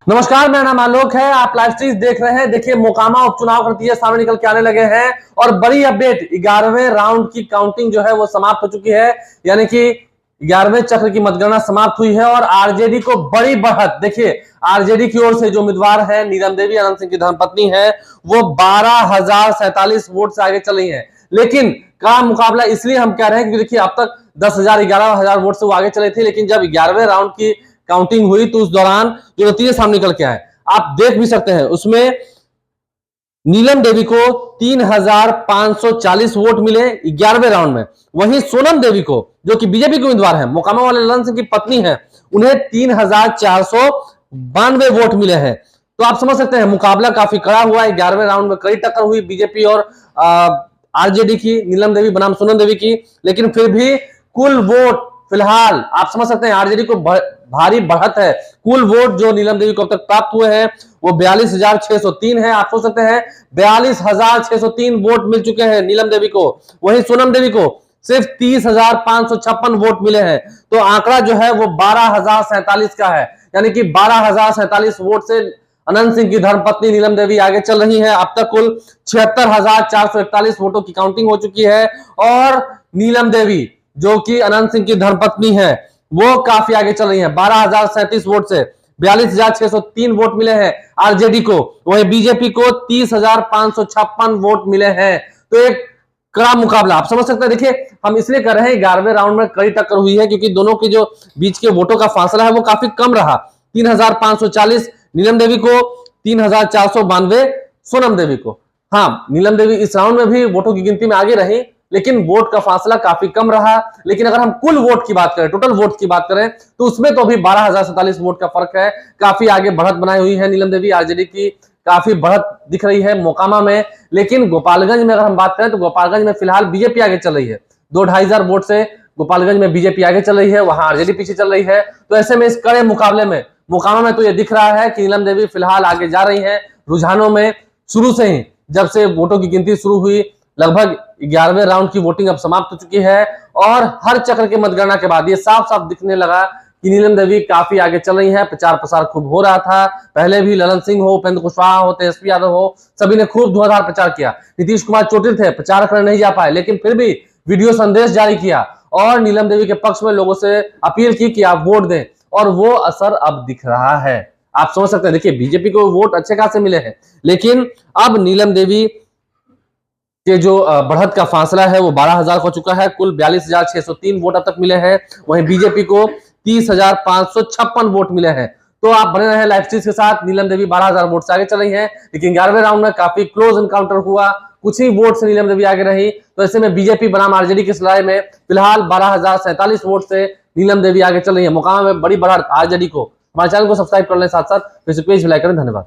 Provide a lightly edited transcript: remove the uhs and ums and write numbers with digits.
नमस्कार, मेरा नाम आलोक है। आप लाइव स्ट्रीम देख रहे हैं। देखिए, मोकामा उपचुनाव का नतीजे सामने निकल के आने लगे हैं और बड़ी अपडेट 11वें राउंड की काउंटिंग जो है वो समाप्त हो चुकी है। यानी कि 11वें चक्र की मतगणना समाप्त हुई है और आरजेडी को बड़ी बढ़त। देखिए, आरजेडी की ओर से जो उम्मीदवार है नीलम देवी, अनंत सिंह की धर्मपत्नी है, वो 12,047 वोट से आगे चल रही है। लेकिन का मुकाबला इसलिए हम कह रहे हैं क्योंकि देखिए, अब तक 10,000 11,000 वोट से वो आगे चले थे, लेकिन जब 11वें राउंड की काउंटिंग हुई तो उस दौरान जो नतीजे सामने निकल के आए आप देख भी सकते हैं। उसमें नीलम देवी को 3,540 वोट मिले 11वें राउंड में। वहीं सोनम देवी को, जो कि बीजेपी के उम्मीदवार है, मोकामा वाले ललन सिंह की पत्नी है, उन्हें 3,492 वोट मिले हैं। तो आप समझ सकते हैं मुकाबला काफी कड़ा हुआ है। 11वें राउंड में कड़ी टक्कर हुई बीजेपी और आरजेडी की, नीलम देवी बनाम सोनम देवी की। लेकिन फिर भी कुल वोट फिलहाल आप समझ सकते हैं आरजेडी को भारी बढ़त है। कुल वोट जो नीलम देवी को अब तक प्राप्त हुए हैं वो 42,603 है। आप सोच सकते हैं 42,603 वोट मिल चुके हैं नीलम देवी को। वहीं सोनम देवी को सिर्फ 30,556 वोट मिले हैं। तो आंकड़ा जो है वो 12,047 का है। यानी कि 12,047 वोट से अनंत सिंह की धर्मपत्नी नीलम देवी आगे चल रही है। अब तक कुल 76,441 वोटों की काउंटिंग हो चुकी है और नीलम देवी, जो कि अनंत सिंह की धर्मपत्नी है, वो काफी आगे चल रही है। 12,037 वोट से 42,603 वोट मिले हैं आरजेडी को। वहीं बीजेपी को 30,556 वोट मिले हैं। तो एक कड़ा मुकाबला आप समझ सकते हैं। देखिए, हम इसलिए कर रहे हैं 11वें राउंड में कड़ी टक्कर हुई है क्योंकि दोनों के जो बीच के वोटों का फासला है वो काफी कम रहा। 3,540 नीलम देवी को, 3,492 सोनम देवी को। हाँ, नीलम देवी इस राउंड में भी वोटों की गिनती में आगे रही, लेकिन वोट का फासला काफी कम रहा। लेकिन अगर हम कुल वोट की बात करें, टोटल वोट की बात करें, तो उसमें तो अभी 12,047 वोट का फर्क है। काफी आगे बढ़त बनाई हुई है नीलम देवी। आरजेडी की काफी बढ़त दिख रही है मोकामा में। लेकिन गोपालगंज में अगर हम बात करें तो गोपालगंज में फिलहाल बीजेपी आगे चल रही है। 2-2,500 वोट से गोपालगंज में बीजेपी आगे चल रही है, वहां आरजेडी पीछे चल रही है। तो ऐसे में इस कड़े मुकाबले में मोकामा में तो यह दिख रहा है कि नीलम देवी फिलहाल आगे जा रही है रुझानों में। शुरू से ही जब से वोटों की गिनती शुरू हुई, लगभग 11वें राउंड की वोटिंग अब समाप्त हो चुकी है और हर चक्र के मतगणना के बाद ये साफ साफ दिखने लगा कि नीलम देवी काफी आगे चल रही है। प्रचार प्रसार खूब हो रहा था। पहले भी ललन सिंह हो, उपेंद्र कुशवाहा हो, तेजस्वी यादव हो, सभी ने खूब धुआंधार प्रचार किया। नीतीश कुमार चोटिल थे, प्रचार करने नहीं जा पाए, लेकिन फिर भी वीडियो संदेश जारी किया और नीलम देवी के पक्ष में लोगों से अपील की कि आप वोट दें, और वो असर अब दिख रहा है। आप समझ सकते हैं। देखिए, बीजेपी को वोट अच्छे खासे मिले हैं, लेकिन अब नीलम देवी के जो बढ़त का फासला है वो 12,000 हो चुका है। कुल 42,603 वोट अब तक मिले हैं। वहीं बीजेपी को 30,556 वोट मिले हैं। तो आप बने रहे लाइव स्ट्रीम के साथ। नीलम देवी 12,000 वोट से आगे चल रही हैं, लेकिन 11वें राउंड में काफी क्लोज एनकाउंटर हुआ। कुछ ही वोट से नीलम देवी आगे रही। तो ऐसे में बीजेपी बनाम आरजेडी की लड़ाई में फिलहाल 12,047 वोट से नीलम देवी आगे चल रही है। मोकामा में बड़ी बढ़त आरजेडी को। हमारे चैनल को सब्सक्राइब कर लें, साथ साथ फेसबुक पेज भी लाइक करें। धन्यवाद।